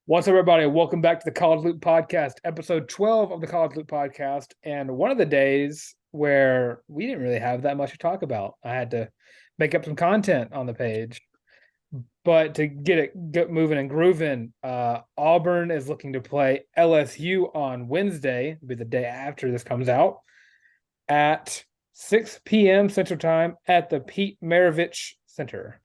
What's up, everybody? Welcome back to the College Loop Podcast, episode 12 of the College Loop Podcast. And one of the days where we didn't really have that much to talk about. I had to make up some content on the page. But to get moving and grooving, Auburn is looking to play LSU on Wednesday, it'll be the day after this comes out, at 6 p.m. Central Time at the Pete Maravich Center.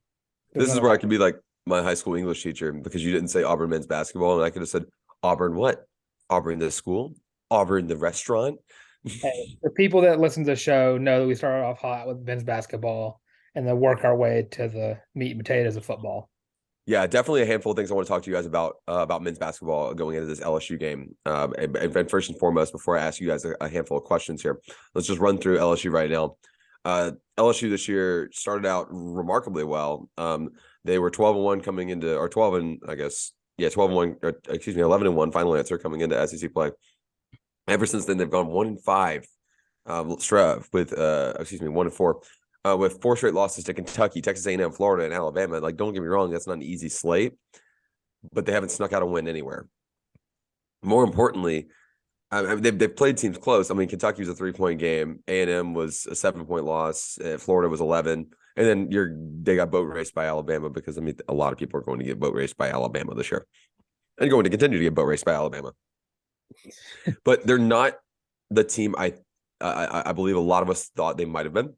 This is where I could be like my high school English teacher because you didn't say Auburn men's basketball, and I could have said Auburn what? Auburn the school? Auburn the restaurant? Hey, the people that listen to the show know that we started off hot with men's basketball and then work our way to the meat and potatoes of football. Yeah, definitely a handful of things I want to talk to you guys about men's basketball going into this LSU game. And first and foremost, before I ask you guys a handful of questions here, let's just run through LSU right now. LSU this year started out remarkably well. They were 12-1 coming into, or 12 and I guess, 12-1, or excuse me, 11-1 final answer coming into SEC play. Ever since then, they've gone 1-5, with 1-4. With 4 straight losses to Kentucky, Texas A&M, Florida, and Alabama. Like, don't get me wrong, that's not an easy slate, but they haven't snuck out a win anywhere. More importantly, they've played teams close. I mean, Kentucky was a 3-point game. A&M was a 7-point loss. Florida was 11. And then they got boat raced by Alabama because, I mean, a lot of people are going to get boat raced by Alabama this year and going to continue to get boat raced by Alabama. But they're not the team I believe a lot of us thought they might have been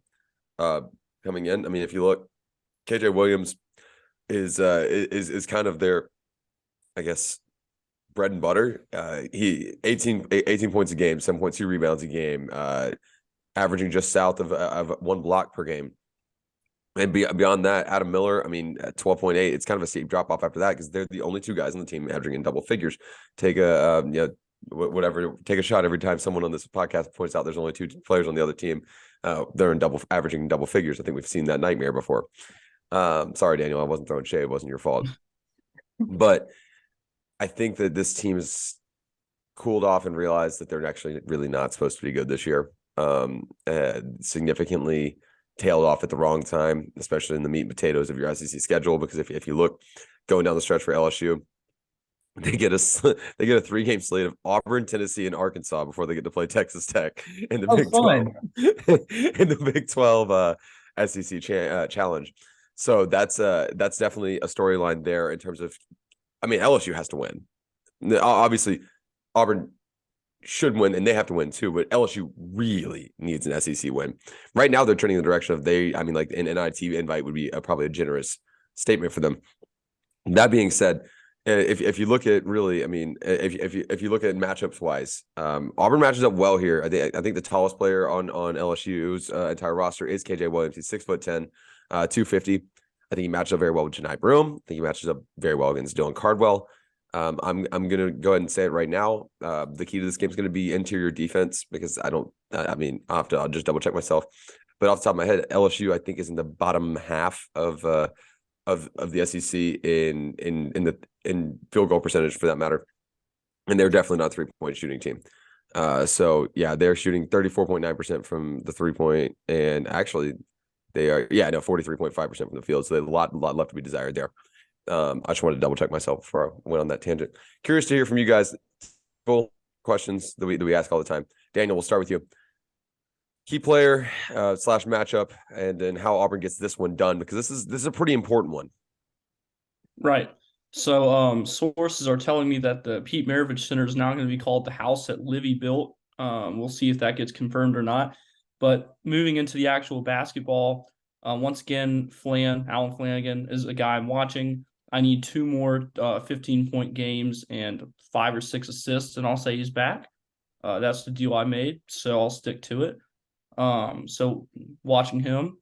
coming in. I mean, if you look, KJ Williams is kind of their, I guess, bread and butter. He 18 points a game, 7.2 rebounds a game, averaging just south of 1 block per game. And beyond that, Adam Miller, I mean, at 12.8, it's kind of a steep drop off after that because they're the only 2 guys on the team averaging in double figures. Take a shot every time someone on this podcast points out there's only 2 players on the other team. They're averaging double figures. I think we've seen that nightmare before. Sorry, Daniel, I wasn't throwing shade. It wasn't your fault. But I think that this team has cooled off and realized that they're actually really not supposed to be good this year. Significantly tailed off at the wrong time, especially in the meat and potatoes of your SEC schedule. Because if you look going down the stretch for LSU, they get a 3-game slate of Auburn, Tennessee, and Arkansas before they get to play Texas Tech in the Big 12 in the Big 12 SEC challenge. So that's definitely a storyline there in terms of, I mean, LSU has to win. Obviously, Auburn should win, and they have to win too, but LSU really needs an SEC win. Right now, they're turning in the direction of like an NIT invite would be probably a generous statement for them. That being said, if you look at really, I mean, if you look at matchups wise, Auburn matches up well here. I think the tallest player on LSU's entire roster is KJ Williams. He's 6'10", 250. I think he matches up very well with Janai Broom. I think he matches up very well against Dylan Cardwell. I'm gonna go ahead and say it right now. The key to this game is going to be interior defense because I'll just double check myself. But off the top of my head, LSU I think is in the bottom half of the SEC in field goal percentage for that matter, and they're definitely not a 3-point shooting team. So yeah, they're shooting 34.9% from the 3-point, and actually they are 43.5% from the field. So they have a lot left to be desired there. I just wanted to double check myself before I went on that tangent. Curious to hear from you guys. Full questions that we ask all the time. Daniel, we'll start with you. Key player / matchup, and then how Auburn gets this one done, because this is a pretty important one. Right. So sources are telling me that the Pete Maravich Center is now going to be called the house that Livy built. We'll see if that gets confirmed or not. But moving into the actual basketball, once again, Alan Flanagan is a guy I'm watching. I need 2 more 15-point games and 5 or 6 assists, and I'll say he's back. That's the deal I made, so I'll stick to it. So watching him,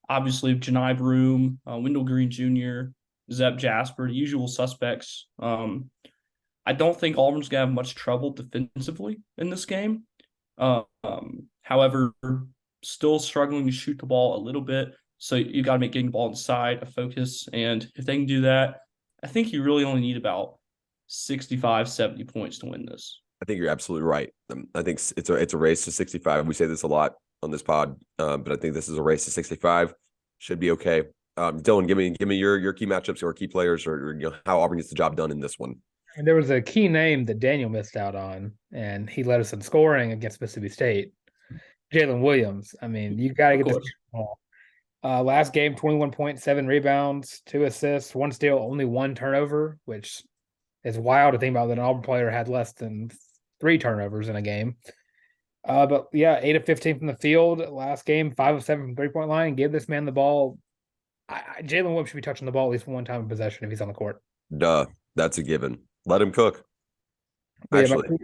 obviously Janai Broom, Wendell Green Jr., Zep Jasper, the usual suspects. I don't think Auburn's going to have much trouble defensively in this game. However, still struggling to shoot the ball a little bit. So you got to make getting the ball inside a focus. And if they can do that, I think you really only need about 65, 70 points to win this. I think you're absolutely right. I think it's a race to 65. We say this a lot on this pod, but I think this is a race to 65. Should be okay. Dylan, give me your key matchups or key players, or how Auburn gets the job done in this one. And there was a key name that Daniel missed out on, and he led us in scoring against Mississippi State. Jalen Williams. I mean, you got to Of get this course. ball. Last game, 21 points, 7 rebounds, 2 assists, 1 steal, only 1 turnover, which is wild to think about that an Auburn player had less than 3 turnovers in a game. But yeah, 8 of 15 from the field. Last game, 5 of 7 from 3-point line. Gave this man the ball. Jalen Williams should be touching the ball at least one time in possession if he's on the court. Duh, that's a given. Let him cook. But yeah, Actually,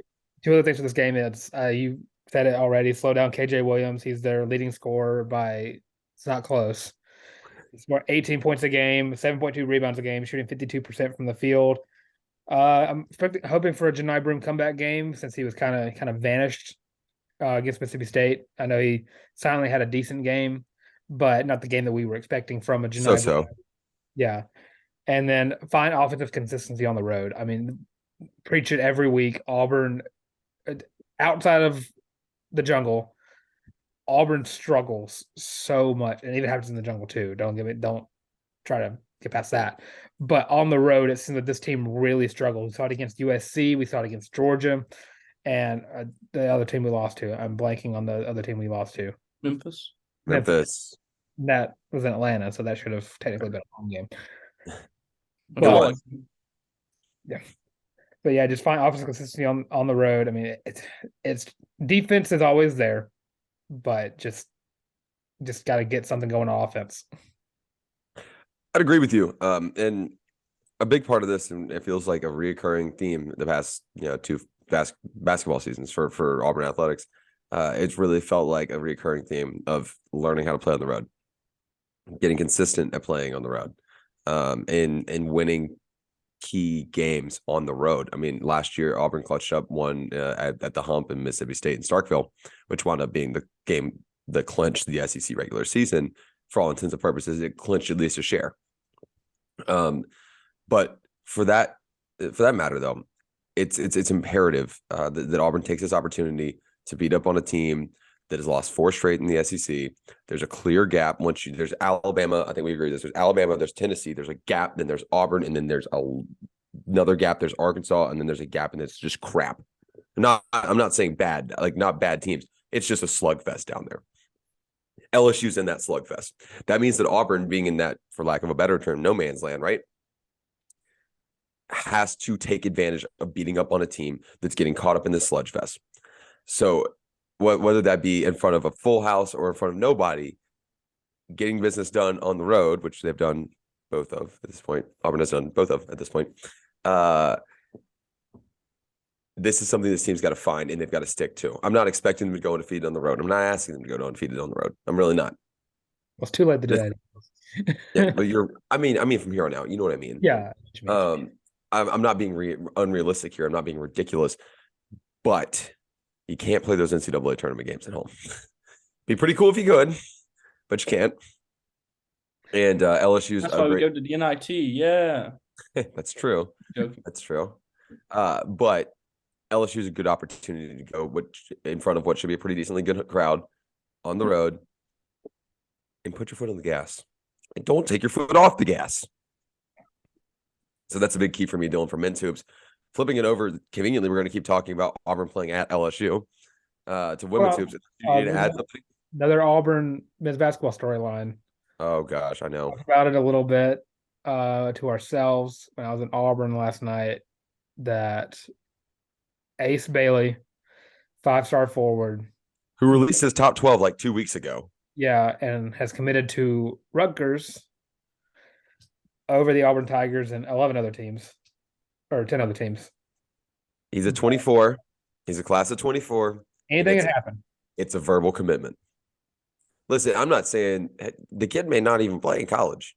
two other things for this game is you said it already. Slow down KJ Williams. He's their leading scorer by it's not close. He's more 18 points a game, 7.2 rebounds a game, shooting 52% from the field. I'm hoping for a Janai Broom comeback game since he was kind of vanished against Mississippi State. I know he silently had a decent game, but not the game that we were expecting from a Janai. so. Yeah. And then find offensive consistency on the road. I mean, preach it every week. Auburn, outside of the jungle, Auburn struggles so much, and it even happens in the jungle too. Don't try to get past that. But on the road, it seems that this team really struggled. We saw it against USC, we saw it against Georgia, and the other team we lost to. I'm blanking on the other team we lost to. Memphis. That was in Atlanta, so that should have technically been a home game. But, yeah. But yeah, just find offensive consistency on the road. I mean, it's defense is always there, but just got to get something going on offense. I'd agree with you. And a big part of this, and it feels like a reoccurring theme the past, 2 basketball seasons for Auburn athletics. It's really felt like a reoccurring theme of learning how to play on the road, getting consistent at playing on the road, and winning key games on the road. I mean, last year Auburn clutched up one at the Hump in Mississippi State and Starkville, which wound up being the game that clinched the SEC regular season. For all intents and purposes, it clinched at least a share. But for that matter, though, it's imperative that Auburn takes this opportunity to beat up on a team that has lost 4 straight in the SEC. There's a clear gap. There's Alabama. I think we agree with this. There's Alabama. There's Tennessee. There's a gap. Then there's Auburn, and then there's another gap. There's Arkansas, and then there's a gap, and it's just crap. I'm not saying bad, like not bad teams. It's just a slugfest down there. LSU's in that slugfest. That means that Auburn, being in that, for lack of a better term, no man's land, right, has to take advantage of beating up on a team that's getting caught up in this sludge fest. So whether that be in front of a full house or in front of nobody, getting business done on the road, which they've done both of at this point. Auburn has done both of at this point. This is something this team's got to find and they've got to stick to. I'm not expecting them to go undefeated on the road. I'm not asking them to go undefeated on the road. I'm really not. Well, it's too late to do that. Yeah, but I mean from here on out, you know what I mean? Yeah. I'm not being unrealistic here. I'm not being ridiculous, but you can't play those NCAA tournament games at home. Be pretty cool if you could, but you can't. And LSU's that's why we go to the NIT. Yeah, that's true. That's true. But LSU is a good opportunity to go in front of what should be a pretty decently good crowd on the road and put your foot on the gas. And don't take your foot off the gas. So that's a big key for me, Dylan, for men's hoops. Flipping it over, conveniently, we're going to keep talking about Auburn playing at LSU to women's hoops. You need to add something? Another Auburn men's basketball storyline. Oh, gosh, I know. Talked about it a little bit to ourselves when I was in Auburn last night, that Ace Bailey, 5-star forward, who released his top 12 like 2 weeks ago. Yeah, and has committed to Rutgers over the Auburn Tigers and 11 other teams, or 10 other teams. He's a 24. He's a class of 24. Anything can happen. It's a verbal commitment. Listen, I'm not saying the kid may not even play in college.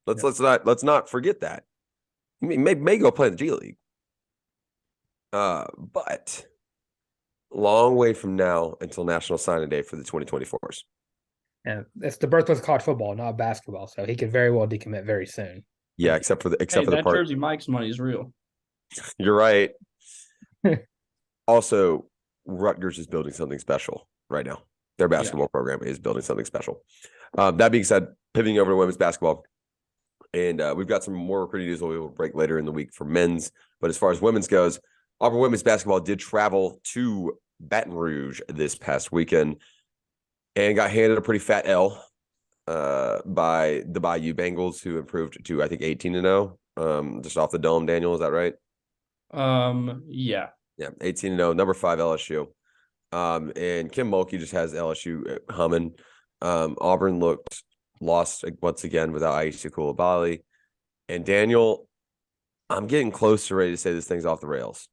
Let's not forget that. He may go play in the G League. But long way from now until National Signing Day for the 2024s. And it's the birthplace of college football, not basketball. So he could very well decommit very soon. Yeah, except for the that part. Jersey Mike's money is real. You're right. Also, Rutgers is building something special right now. Their basketball program is building something special. That being said, pivoting over to women's basketball, And we've got some more recruiting news we will break later in the week for men's. But as far as women's goes, Auburn women's basketball did travel to Baton Rouge this past weekend and got handed a pretty fat L by the Bayou Bengals, who improved to, I think, 18-0, just off the dome. Daniel, is that right? Yeah. Yeah, 18-0, number 5 LSU. And Kim Mulkey just has LSU humming. Auburn lost once again without Aisha Coulibaly. And Daniel, I'm getting close to ready to say this thing's off the rails.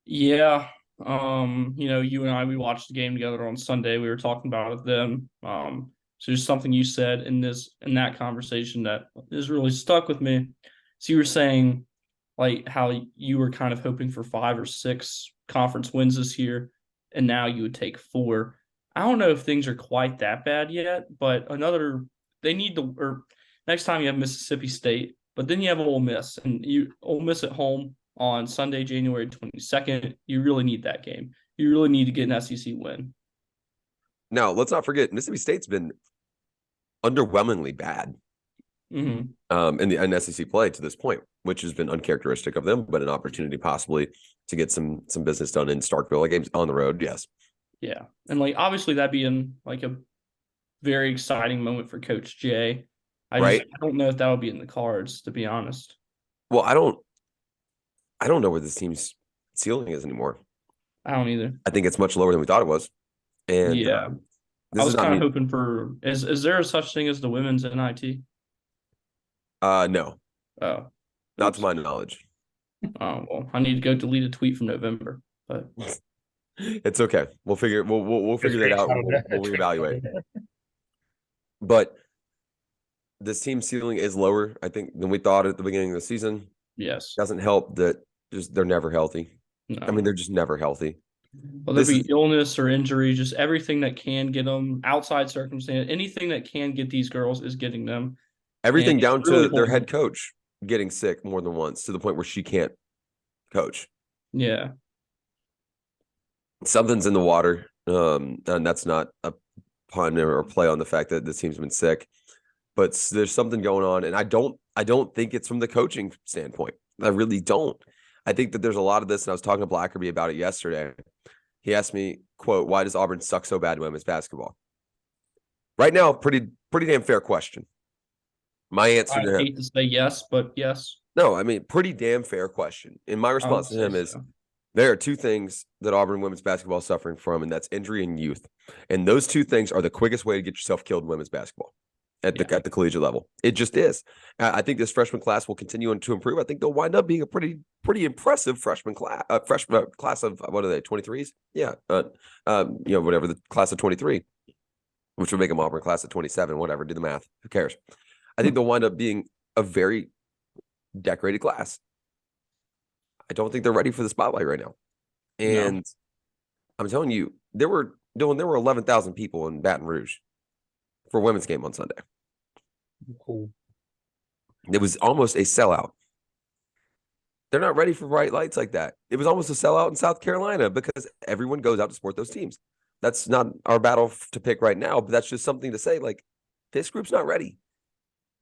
Yeah. You and I, we watched the game together on Sunday. We were talking about it then. So there's something you said in that conversation that is really stuck with me. So you were saying like how you were kind of hoping for 5 or 6 conference wins this year, and now you would take 4. I don't know if things are quite that bad yet, but next time you have Mississippi State, but then you have Ole Miss, and Ole Miss at home on Sunday, January 22nd. You really need that game. You really need to get an SEC win. Now, let's not forget, Mississippi State's been underwhelmingly bad in the SEC play to this point, which has been uncharacteristic of them, but an opportunity possibly to get some business done in Starkville. Like games on the road, yes. Yeah, and like obviously that'd be in like a very exciting moment for Coach Jay. I don't know if that would be in the cards, to be honest. Well, I don't know where this team's ceiling is anymore. I don't either. I think it's much lower than we thought it was. And yeah, I was kind of hoping for is there a such thing as the women's NIT? No. Oh, not to my knowledge. Oh well, I need to go delete a tweet from November, but it's okay. We'll figure that out. We'll reevaluate. But this team's ceiling is lower, I think, than we thought at the beginning of the season. Yes, doesn't help that they're never healthy. No. I mean, they're just never healthy. Well, there'll be illness or injury, just everything that can get them, outside circumstance, anything that can get these girls is getting them. Everything down to their head coach getting sick more than once to the point where she can't coach. Yeah. Something's in the water. And that's not a pun or play on the fact that this team's been sick. But there's something going on. And I don't think it's from the coaching standpoint. I really don't. I think that there's a lot of this, and I was talking to Blackerby about it yesterday. He asked me, quote, "Why does Auburn suck so bad in women's basketball?" Right now, pretty damn fair question. My answer to him, I hate to say yes, but yes. No, I mean, pretty damn fair question. And my response to him is, there are 2 things that Auburn women's basketball is suffering from, and that's injury and youth. And those 2 things are the quickest way to get yourself killed in women's basketball at the collegiate level. It just is. I think this freshman class will continue to improve. I think they'll wind up being a pretty impressive freshman class. Freshman class of what are they? 23s? Yeah. Whatever, the class of 23, which would make them Auburn class of 27. Whatever. Do the math. Who cares? I think they'll wind up being a very decorated class. I don't think they're ready for the spotlight right now. And I'm telling you, there were 11,000 people in Baton Rouge for a women's game on Sunday. Cool. It was almost a sellout. They're not ready for bright lights like that. It was almost a sellout in South Carolina because everyone goes out to support those teams. That's not our battle to pick right now, but that's just something to say, like, this group's not ready.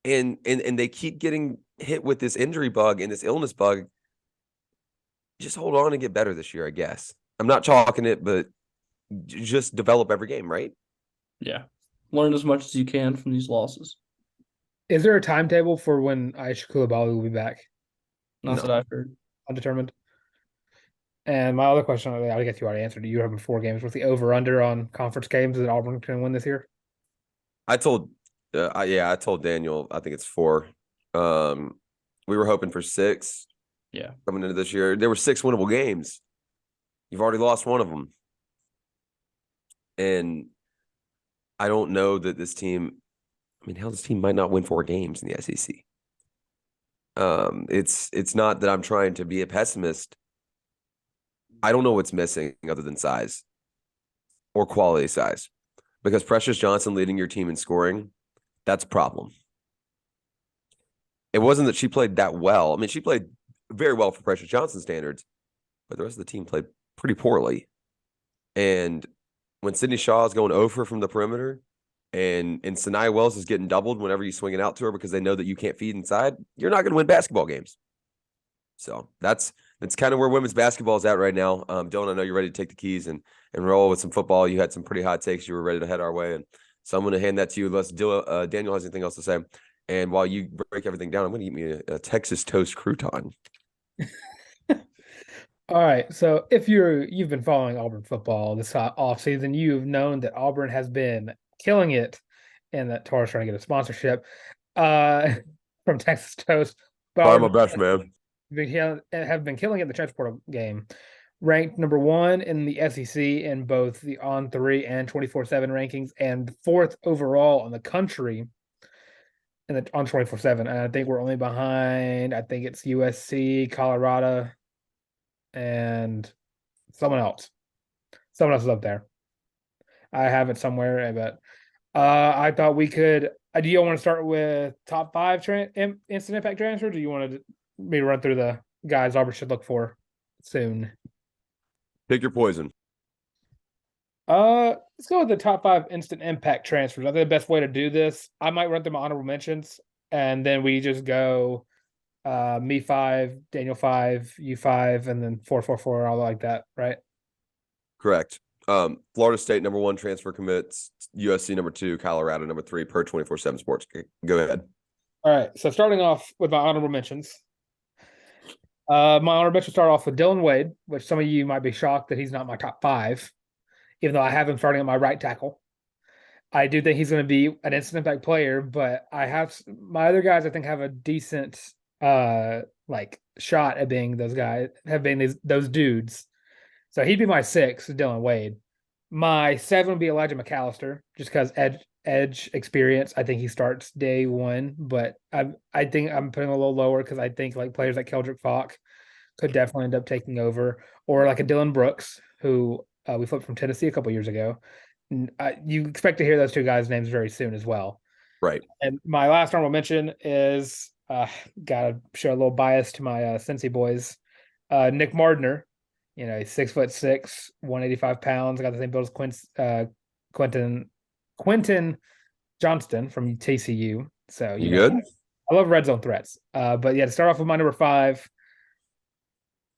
And they keep getting hit with this injury bug and this illness bug. Just hold on and get better this year, I guess. I'm not chalking it, but just develop every game, right? Yeah. Learn as much as you can from these losses. Is there a timetable for when Aisha Coulibaly will be back? Not that I've heard. Undetermined. And my other question, I guess you already answered. You having 4 games. What's the over/under on conference games that Auburn can win this year? I told Daniel, I think it's 4. We were hoping for 6. Yeah. Coming into this year, there were 6 winnable games. You've already lost one of them. And I don't know that this team, this team might not win 4 games in the SEC. It's not that I'm trying to be a pessimist. I don't know what's missing other than size or quality size. Because Precious Johnson leading your team in scoring, that's a problem. It wasn't that she played that well. She played very well for Precious Johnson standards, but the rest of the team played pretty poorly. And when Sydney Shaw is going over from the perimeter, and Sanaya Wells is getting doubled whenever you swing it out to her because they know that you can't feed inside, you're not going to win basketball games. So that's kind of where women's basketball is at right now. Dylan, I know you're ready to take the keys and roll with some football. You had some pretty hot takes. You were ready to head our way, and so I'm going to hand that to you. Unless Daniel has anything else to say. And while you break everything down, I'm going to eat me a Texas toast crouton. All right. So if you've been following Auburn football this offseason, you've known that Auburn has been killing it and that Tarr's trying to get a sponsorship from Texas Toast. But Try my best, man. have been killing it in the transport game. Ranked number 1 in the SEC in both the On3 and 24/7 rankings, and 4th overall in the country on 24/7. And I think we're only behind, I think it's USC, Colorado, and someone else. Someone else is up there. I have it somewhere, but I thought we could. Do you want to start with top 5 instant impact transfers? Or do you want me to run through the guys Auburn should look for soon? Pick your poison. Let's go with the top 5 instant impact transfers. I think the best way to do this, I might run through my honorable mentions, and then we just go me 5, Daniel 5, you 5, and then 4, all like that, right? Correct. Florida State number 1 transfer commits, USC number 2, Colorado number 3 per 24/7 Sports. Go ahead. All right. So starting off with my honorable mentions. My honorable mentions start off with Dylan Wade, which some of you might be shocked that he's not my top 5, even though I have him starting at my right tackle. I do think he's going to be an instant impact player, but I have my other guys I think have a decent shot at being those guys, have been those dudes. So he'd be my 6, Dylan Wade. My 7 would be Elijah McAllister, just because edge experience. I think he starts day 1, but I think I'm putting a little lower because I think like players like Keldrick Falk could definitely end up taking over, or like a Dylan Brooks, who we flipped from Tennessee a couple years ago. You expect to hear those 2 guys' names very soon as well. Right. And my last honorable mention is gotta show a little bias to my Cincy boys. Nick Mardner, he's 6'6", 185 pounds. Got the same build as Quentin Johnston from TCU. So you good? I love red zone threats. But yeah, to start off with my number 5,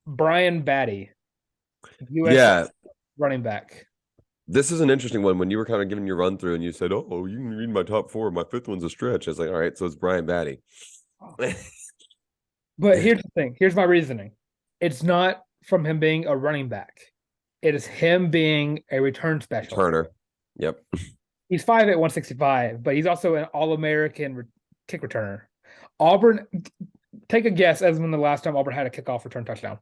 Brian Batty, US running back. This is an interesting one. When you were kind of giving your run through and you said, "Oh, you can read my top 4. My 5th one's a stretch." I was like, "All right, so it's Brian Batty." But here's the thing. Here's my reasoning. It's not from him being a running back. It is him being a return specialist. Turner. Yep. He's 5'8", 165, but he's also an All-American kick returner. Auburn, take a guess as when the last time Auburn had a kickoff return touchdown.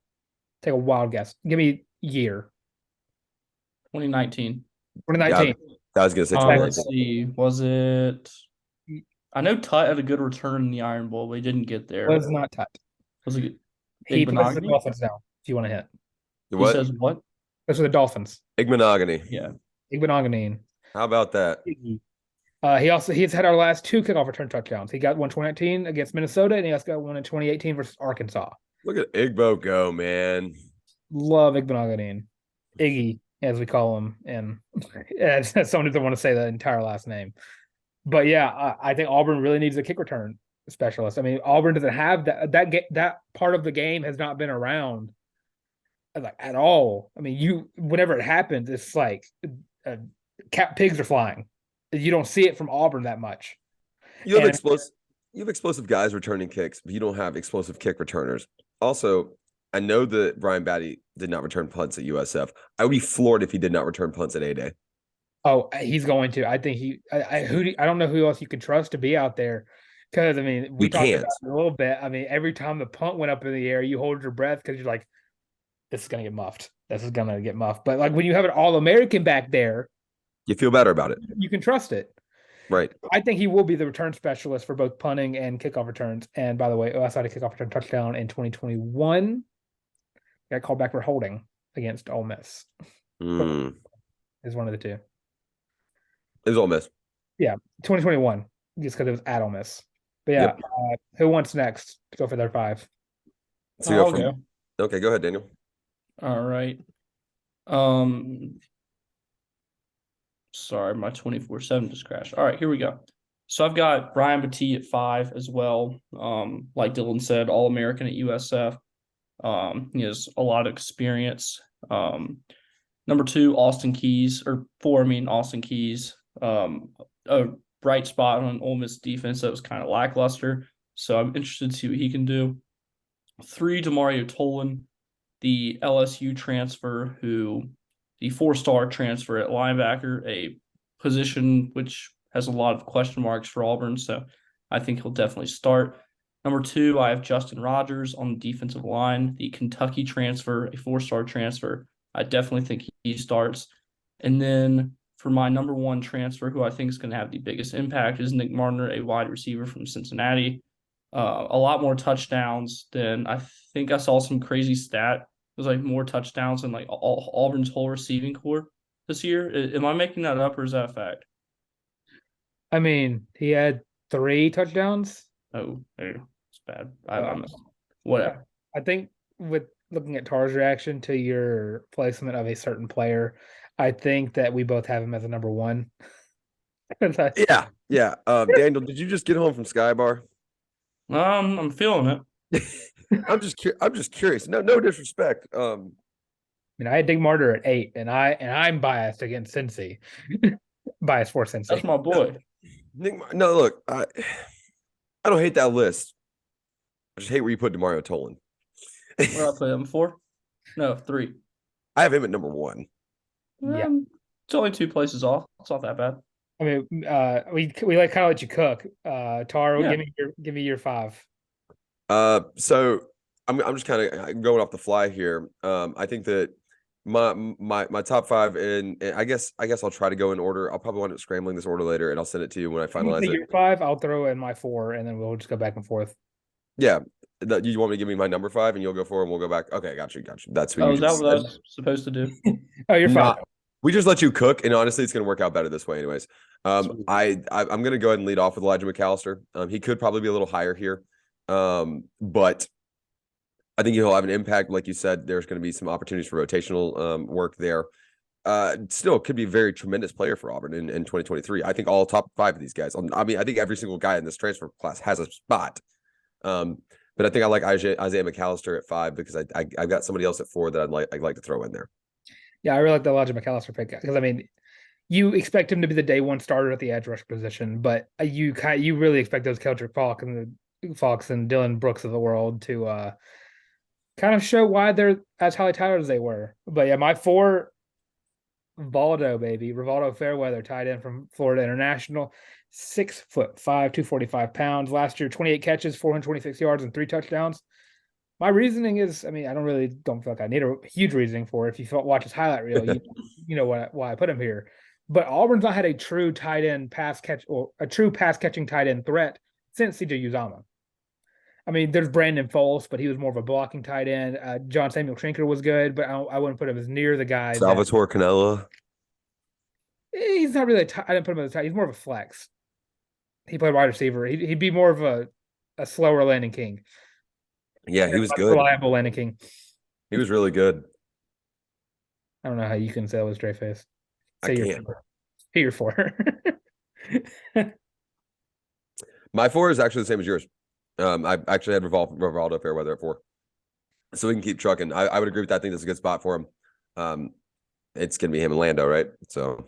Take a wild guess. Give me year. 2019. 2019. Yeah, I was going to say 2019. Let's see. Was it? I know Tut had a good return in the Iron Bowl, but he didn't get there. Was not Tut. Was it? He plays the Dolphins now, if you want to hit. He says what? Those are the Dolphins. Igbenogany. Yeah. Igbenogany. How about that? He's had our last 2 kickoff return touchdowns. He got one 2019 against Minnesota, and he also got one in 2018 versus Arkansas. Look at Igbo go, man. Love Igbenogany. Iggy, as we call him, and someone doesn't want to say the entire last name. But yeah, I think Auburn really needs a kick return specialist. I mean, Auburn doesn't have that part of the game has not been around like at all. I mean, whenever it happens, it's like pigs are flying. You don't see it from Auburn that much. You have explosive guys returning kicks, but you don't have explosive kick returners. Also, I know that Brian Batty did not return punts at USF. I would be floored if he did not return punts at A-Day. Oh, he's going to. I think I don't know who else you can trust to be out there. Because, I mean, we talked about it a little bit. I mean, every time the punt went up in the air, you hold your breath because you're like, this is going to get muffed. This is going to get muffed. But, like, when you have an All-American back there, you feel better about it. You can trust it. Right. I think he will be the return specialist for both punting and kickoff returns. And, by the way, OS had a kickoff return touchdown in 2021. Got called back for holding against Ole Miss. Is one of the 2. It was Ole Miss. Yeah, 2021, just because it was at Ole Miss. But yeah, who wants next to go for their 5? So okay, go ahead, Daniel. All right. Sorry, my 24/7 just crashed. All right, here we go. So I've got Brian Battie at 5 as well. Like Dylan said, All-American at USF. He has a lot of experience. Number 2, Austin Keys, or 4, I mean Austin Keys. A bright spot on Ole Miss defense that was kind of lackluster. So I'm interested to see what he can do. 3, Demario Tolan, the LSU transfer, the 4-star transfer at linebacker, a position which has a lot of question marks for Auburn. So I think he'll definitely start. Number 2, I have Justin Rogers on the defensive line, the Kentucky transfer, a 4-star transfer. I definitely think he starts. And then for my number 1 transfer, who I think is going to have the biggest impact, is Nick Marner, a wide receiver from Cincinnati. A lot more touchdowns than I think I saw some crazy stat. It was like more touchdowns than like Auburn's whole receiving corps this year. Am I making that up or is that a fact? I mean, he had 3 touchdowns. Oh, it's bad. Whatever. I think with looking at Tarr's reaction to your placement of a certain player, I think that we both have him as a number 1. Yeah. Daniel, did you just get home from Skybar? I'm feeling it. I'm just curious. No disrespect. I mean, I had Nick Marner at 8, and I'm biased against Cincy. Biased for Cincy. That's my boy. No, look, I don't hate that list. I just hate where you put Demario Tolan. Where did I put him? 4? No, 3. I have him at number 1. Yeah. It's only 2 places off. It's not that bad. I mean, we like kind of let you cook. Tar, yeah. give me your 5. So I'm just kind of going off the fly here. I think that my top 5, and I guess I'll try to go in order. I'll probably wind up scrambling this order later, and I'll send it to you when I finalize it. Your 5, I'll throw in my 4, and then we'll just go back and forth. Yeah. You want me to give me my number 5, and you'll go 4, and we'll go back? Okay, got you. That's what. Oh, is that what I was supposed to do? Oh, you're fine. We just let you cook, and honestly, it's going to work out better this way, anyways. I'm going to go ahead and lead off with Elijah McAllister. He could probably be a little higher here, but I think he'll have an impact. Like you said, there's going to be some opportunities for rotational work there. Still could be a very tremendous player for Auburn in 2023. I think all top 5 of these guys. I mean, I think every single guy in this transfer class has a spot. But I think I like Isaiah McAllister at 5 because I've got somebody else at 4 that I'd like to throw in there. Yeah, I really like the Elijah McAllister pick because I mean, you expect him to be the day 1 starter at the edge rush position, but you really expect those Keldrick Fox and Dylan Brooks of the world to kind of show why they're as highly touted as they were. But yeah, my 4, Rivaldo Fairweather, tight end from Florida International, 6'5", 245 pounds. Last year, 28 catches, 426 yards, and 3 touchdowns. My reasoning is, I mean, I don't feel like I need a huge reasoning for it. If you watch his highlight reel, you know why I put him here. But Auburn's not had a true tight end pass catching tight end threat since CJ Uzama. I mean, there's Brandon Foles, but he was more of a blocking tight end. John Samuel Trinker was good, but I wouldn't put him as near the guy. Salvatore Canella. He's not really I didn't put him as a tight. He's more of a flex. He played wide receiver. He'd be more of a slower landing king. Yeah, he was good. Reliable landing king. He was really good. I don't know how you can say that with a straight face. I can't. Say your 4. My 4 is actually the same as yours. I actually had Rivaldo Fairweather at 4. So we can keep trucking. I would agree with that. I think that's a good spot for him. It's going to be him and Lando, right? So,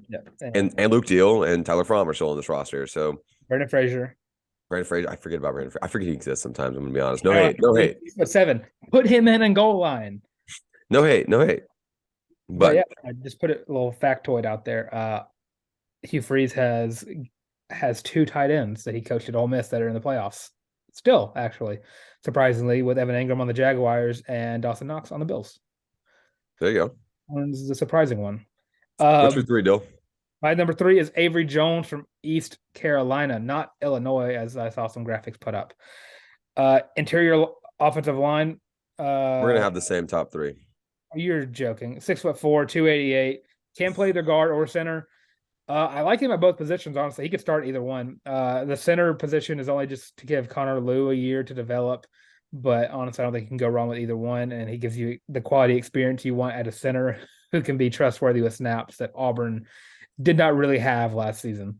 yeah. And Luke Deal and Tyler Fromm are still on this roster. So Brandon Frazier. I forget about Brandon. I forget he exists sometimes. I'm going to be honest. No hate. But 7. Put him in goal line. No hate. But yeah, I just put a little factoid out there. Hugh Freeze has 2 tight ends that he coached at Ole Miss that are in the playoffs. Still, actually, surprisingly, with Evan Ingram on the Jaguars and Dawson Knox on the Bills. There you go. This is a surprising one. What's your 3, Dill? My number 3 is Avery Jones from East Carolina, not Illinois, as I saw some graphics put up. Interior offensive line. We're going to have the same top 3. You're joking. 6'4", 288. Can play either guard or center. I like him at both positions, honestly. He could start either one. The center position is only just to give Connor Liu a year to develop. But honestly, I don't think you can go wrong with either one. And he gives you the quality experience you want at a center who can be trustworthy with snaps that Auburn did not really have last season.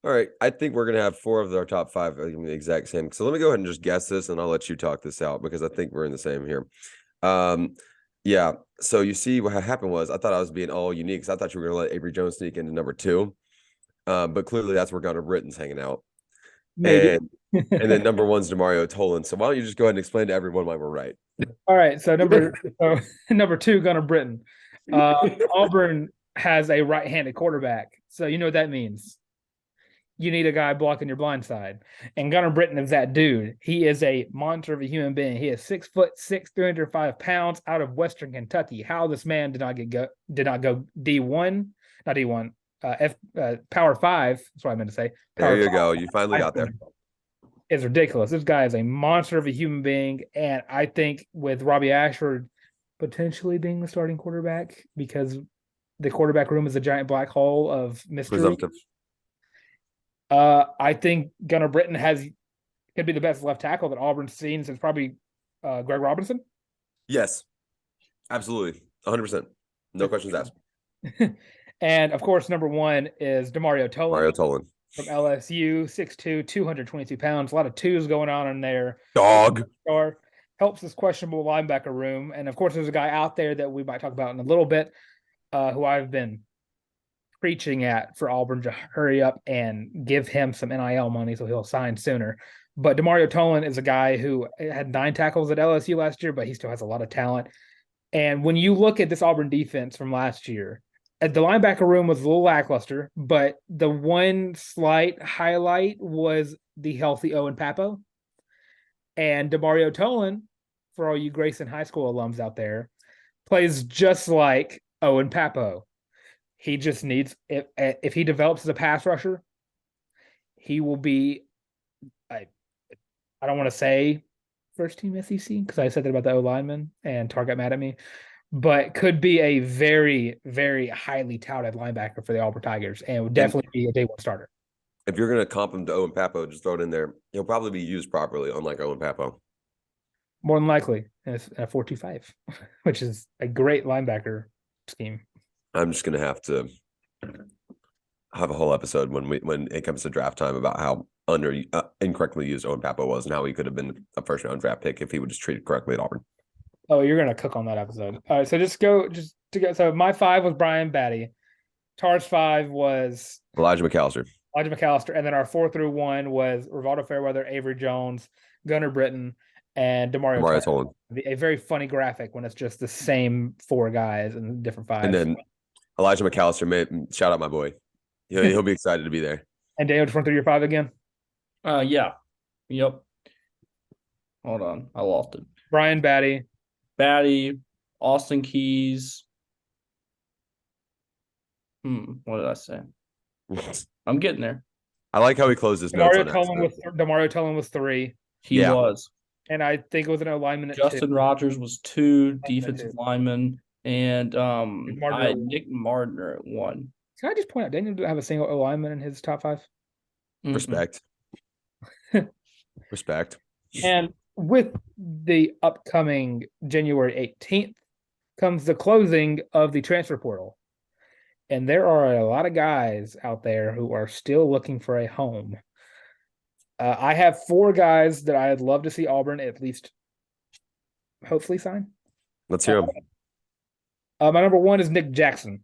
All right. I think we're going to have 4 of our top 5 the exact same. So let me go ahead and just guess this, and I'll let you talk this out because I think we're in the same here. Yeah. So you see what happened was I thought I was being all unique because I thought you were going to let Avery Jones sneak into number 2. But clearly that's where Gunnar Britton's hanging out. Maybe. And then number 1's Demario Tolan. So why don't you just go ahead and explain to everyone why we're right? All right. So number 2, Gunnar Britton. Auburn has a right-handed quarterback. So you know what that means. You need a guy blocking your blind side. And Gunnar Britton is that dude. He is a monster of a human being. He is 6'6", 305 pounds out of Western Kentucky. How this man did not go D1, not D1, Power 5. That's what I meant to say. There you go. You finally got there. It's ridiculous. This guy is a monster of a human being. And I think with Robbie Ashford potentially being the starting quarterback because the quarterback room is a giant black hole of mystery. Presumptive. I think Gunnar Britton could be the best left tackle that Auburn's seen since probably Greg Robinson. Yes, absolutely, 100%. No questions asked. And of course, number 1 is Demario Tolan. From LSU, 6'2", 222 pounds. A lot of twos going on in there. Dog. Helps this questionable linebacker room. And of course, there's a guy out there that we might talk about in a little bit who I've been preaching at for Auburn to hurry up and give him some NIL money so he'll sign sooner. But Demario Tolan is a guy who had 9 tackles at LSU last year, but he still has a lot of talent. And when you look at this Auburn defense from last year, the linebacker room was a little lackluster, but the one slight highlight was the healthy Owen Papo. And Demario Tolan, for all you Grayson High School alums out there, plays just like Owen Papo. He just needs, if he develops as a pass rusher, he will be, I don't want to say first team SEC because I said that about the O-lineman and Tarr got mad at me, but could be a very, very highly touted linebacker for the Auburn Tigers and would definitely be a day 1 starter. If you're going to comp him to Owen Papo, just throw it in there. He'll probably be used properly, unlike Owen Papo. More than likely, in a 4-2-5, which is a great linebacker scheme. I'm just going to have to have a whole episode when it comes to draft time about how incorrectly used Owen Papo was and how he could have been a first-round draft pick if he would just treated correctly at Auburn. Oh, you're going to cook on that episode. All right, so so my 5 was Brian Batty. Tarr's 5 was Elijah McAllister. And then our 4 through 1 was Rivaldo Fairweather, Avery Jones, Gunnar Britton, and Demario Tolan. A very funny graphic when it's just the same 4 guys and different 5s. And then Elijah McAllister, shout out my boy. He'll be excited to be there. And Daniel, just run through your 5 again. Yeah. Yep. Hold on. I lost it. Brian Batty, Austin Keys. What did I say? I'm getting there. I like how he closed his notes on that. Demario Tolan was 3. He was. And I think it was an O-lineman at Justin 2. Rogers was 2, defensive lineman. And I had Nick Mardner at 1. Can I just point out, Daniel didn't have a single O-lineman in his top 5? Respect. Respect. And with the upcoming January 18th comes the closing of the transfer portal. And there are a lot of guys out there who are still looking for a home. I have 4 guys that I'd love to see Auburn at least hopefully sign. Let's hear them. My number 1 is Nick Jackson.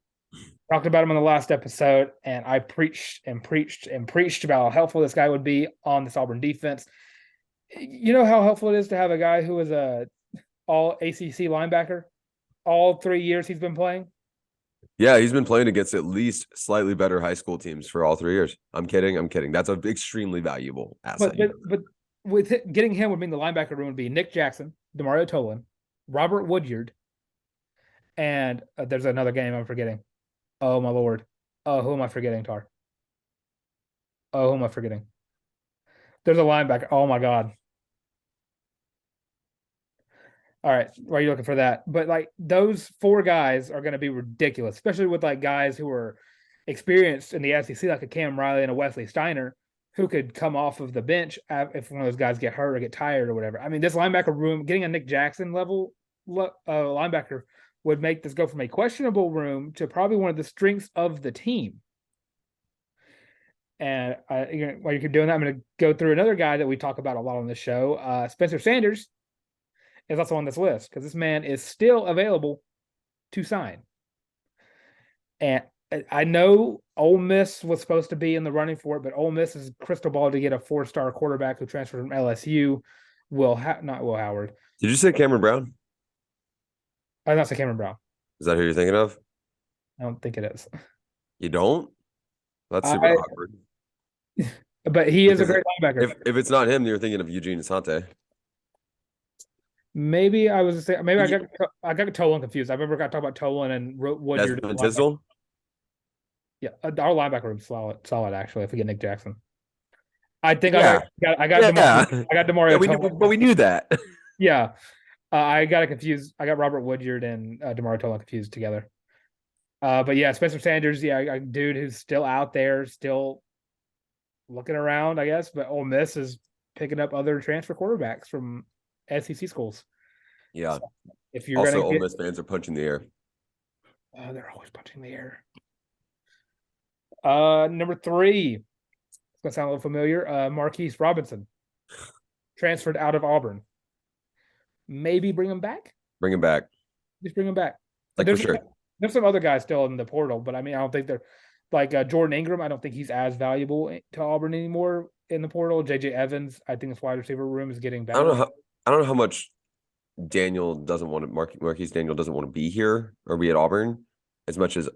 Talked about him on the last episode, and I preached about how helpful this guy would be on this Auburn defense. You know how helpful it is to have a guy who is a all ACC linebacker all 3 years he's been playing? Yeah, he's been playing against at least slightly better high school teams for all 3 years. I'm kidding. That's an extremely valuable asset. But with getting him would mean the linebacker room would be Nick Jackson, Demario Tolan, Robert Woodyard, and there's another game I'm forgetting. Oh, my Lord. Oh, who am I forgetting, Tarr? Oh, who am I forgetting? There's a linebacker. Oh, my God. All right. Why are you looking for that? But, like, those 4 guys are going to be ridiculous, especially with, like, guys who are experienced in the SEC, like a Cam Riley and a Wesley Steiner, who could come off of the bench if one of those guys get hurt or get tired or whatever. I mean, this linebacker room, getting a Nick Jackson level linebacker would make this go from a questionable room to probably one of the strengths of the team. And while you're doing that, I'm going to go through another guy that we talk about a lot on the show. Spencer Sanders is also on this list because this man is still available to sign. And I know Ole Miss was supposed to be in the running for it, but Ole Miss is crystal ball to get a 4-star quarterback who transferred from LSU. Not Will Howard. Did you say Cameron Brown? I not say Cameron Brown. Is that who you're thinking of? I don't think it is. You don't? That's super awkward. But he is a great linebacker. If it's not him, you're thinking of Eugene Asante. Maybe I was saying. Maybe I got Tolan confused. I remember I talked about Tolan and Woodyard. Desmond Tisdale? Yeah, our linebacker room solid actually. If we get Nick Jackson, I think Yeah. I got Demario. Yeah, but we knew that. Yeah, I got it confused. I got Robert Woodyard and Demario Tolan confused together. But yeah, Spencer Sanders, a dude who's still out there, still looking around, I guess. But Ole Miss is picking up other transfer quarterbacks from SEC schools. Yeah. So if you're also, Ole Miss fans are punching the air. They're always punching the air. Number 3. It's gonna sound a little familiar. Marquise Robinson transferred out of Auburn. Maybe bring him back. Bring him back. Just bring him back. Like for sure. There's some other guys still in the portal, but I mean, I don't think they're like Jordan Ingram. I don't think he's as valuable to Auburn anymore in the portal. JJ Evans, I think this wide receiver room is getting better. I don't know how much Daniel doesn't want to. Marquise Daniel doesn't want to be here or be at Auburn as much as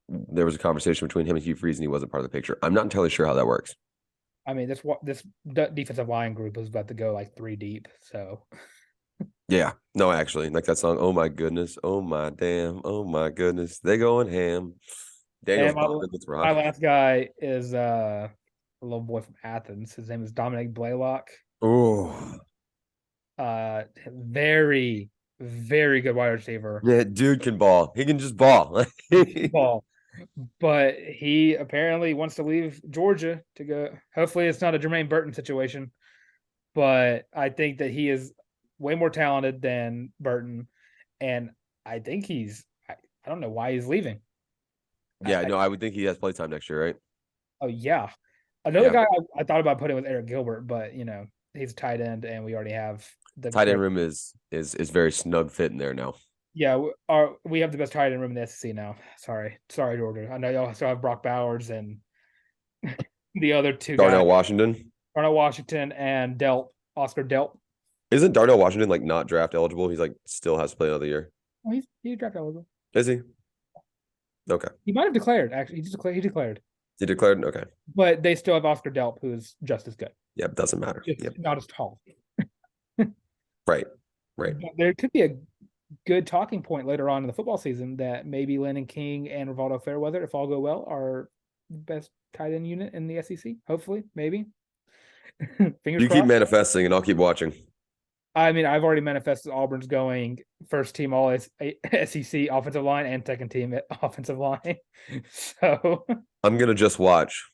there was a conversation between him and Hugh Freeze, and he wasn't part of the picture. I'm not entirely sure how that works. I mean, this defensive line group is about to go like 3 deep. So. Yeah, no, actually, like that song. Oh my goodness, oh my damn, oh my goodness, they going ham. Daniel's my last guy is a little boy from Athens. His name is Dominic Blaylock. Oh, very, very good wide receiver. Yeah, dude can ball. He can just ball. But he apparently wants to leave Georgia to go. Hopefully, it's not a Jermaine Burton situation. But I think that he is way more talented than Burton, and I think I don't know why he's leaving. Yeah, I would think he has playtime next year, right? Oh yeah, another guy I thought about putting with Eric Gilbert, but he's tight end, and we already have the tight end room is very snug fit in there now. Yeah, we have the best tight end room in the SEC now. Sorry, Georgia. I know y'all also have Brock Bowers and the other 2 Darnell guys. Darnell Washington and Oscar Delp. Isn't Darnell Washington like not draft eligible? He's like still has to play another year. Oh, he's draft eligible. Is he? Okay. He might have declared. Actually, he declared. He declared. Okay. But they still have Oscar Delp, who is just as good. Yep, doesn't matter. Yep. Not as tall. Right. But there could be a good talking point later on in the football season that maybe Landon King and Rivaldo Fairweather, if all go well, are the best tight end unit in the SEC. Hopefully, maybe. Fingers crossed. Keep manifesting, and I'll keep watching. I mean, I've already manifested Auburn's going first team all SEC offensive line and second team offensive line. So I'm gonna just watch.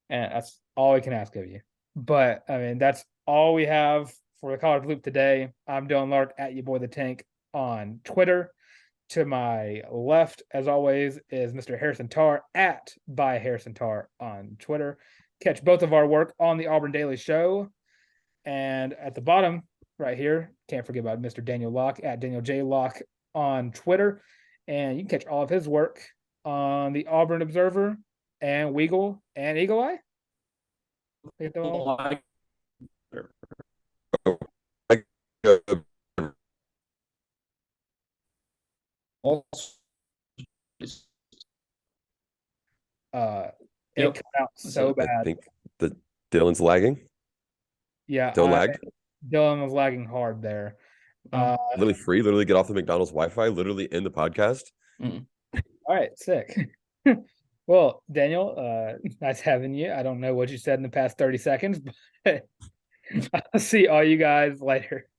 And that's all we can ask of you. But I mean, that's all we have for the College Loop today. I'm Dylan Larck at your boy the Tank on Twitter. To my left, as always, is Mr. Harrison Tarr at by Harrison Tarr on Twitter. Catch both of our work on the Auburn Daily Show. And at the bottom, right here, can't forget about Mr. Daniel Locke at Daniel J. Locke on Twitter. And you can catch all of his work on the Auburn Observer and Weagle and Eagle Eye. It came out so bad. I think that Dylan's lagging. Yeah, Dylan lagged. Dylan was lagging hard there. Literally get off the McDonald's Wi-Fi, literally in the podcast. All right, sick. Well, Daniel, nice having you. I don't know what you said in the past 30 seconds, but I'll see all you guys later.